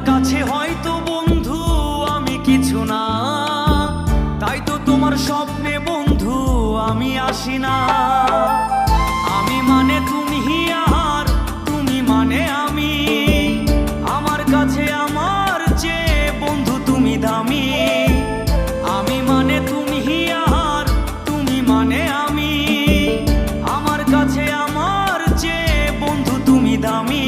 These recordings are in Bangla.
কাছে হয়তো বন্ধু আমি কিছু না, তাই তো তোমার স্বপ্নে বন্ধু আমি আসি না। আমি মানে তুমি আর তুমি মানে আমি, আমার কাছে আমার চেয়ে বন্ধু তুমি দামি। আমি মানে তুমি আর তুমি মানে আমি, আমার কাছে আমার চেয়ে বন্ধু তুমি দামি।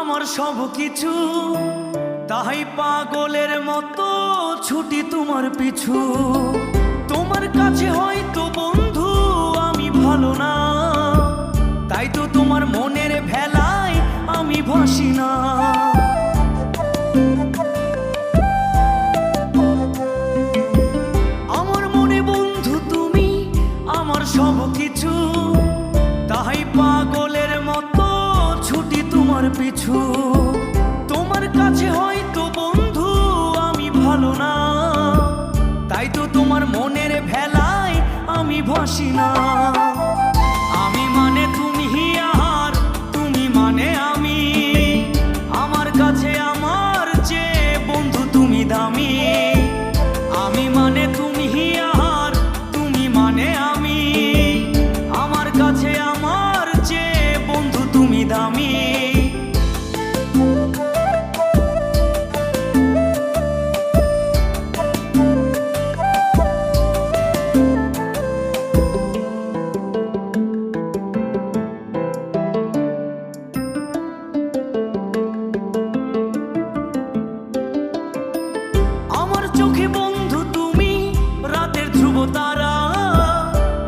আমার সব কিছু, তাই পাগলের মতো ছুটি তোমার পিছু। তোমার কাছে হয়তো বন্ধু আমি ভালো না, তাই তো তোমার মনের ভেলায় আমি ভাসি না। আমার মনে বন্ধু তুমি আমার সব কিছু, তাই পাগলের মতো ছুটি তোমার পিছু। তোমার কাছে হয়তো বন্ধু আমি ভালো না, তাই তো তোমার মনের ভেলায় আমি ভাসি না। আমি মানে তুমি আর তুমি মানে আমি, আমার কাছে আমার চেয়ে বন্ধু তুমি দামি। আমি মানে তুমি আর তুমি মানে আমি, আমার কাছে আমার চেয়ে বন্ধু তুমি দামি। আমার চোখে বন্ধু তুমি রাতের ধ্রুব তারা,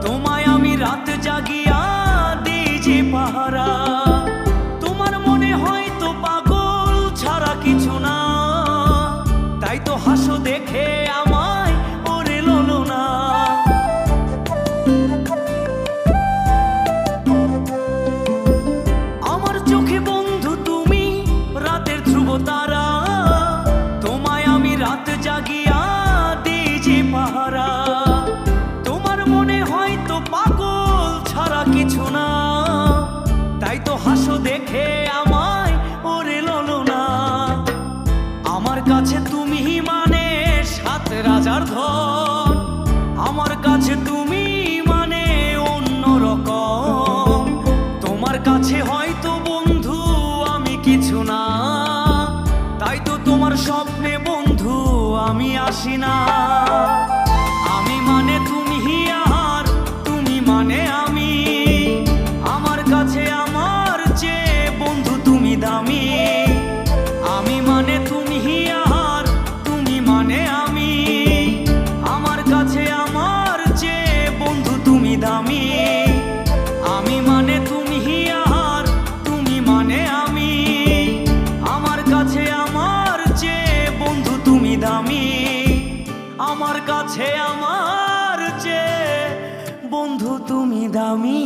তোমায় আমি রাত জাগিয়া দিই যে পাহারা। তোমার মনে হয়তো পাগল ছাড়া কিছু না, তাই তো হাসো দেখে আমায় ওরে ললো না। আমার চোখে বন্ধু তুমি রাতের ধ্রুব তারা, তোমায় আমি রাত জাগিয়া দিই যে পাহারা। তোমার মনে হয়তো পাগল ছাড়া কিছু না, তাই তো হাসো দেখে আমায় ওরে ললো না। আমার কাছে তুমি মানে সাত রাজার ধন, আমার কাছে তুমি মানে অন্য রকম। তোমার কাছে হয়তো বন্ধু আমি কিছু না, তাই তো তোমার স্বপ্নে বন্ধু আমি আসি না। আমি মানে তুমি আর তুমি মানে আমি, আমার কাছে আমার চেয়ে বন্ধু তুমি দামি। আমি মানে তুমি আর তুমি মানে আমি, আমার কাছে আমার চেয়ে বন্ধু তুমি দামি। আমি মানে তুমি আর তুমি মানে আমি, আমার কাছে আমার চেয়ে বন্ধু তুমি দামি। আমার কাছে আমার চেয়ে বন্ধু তুমি দামি।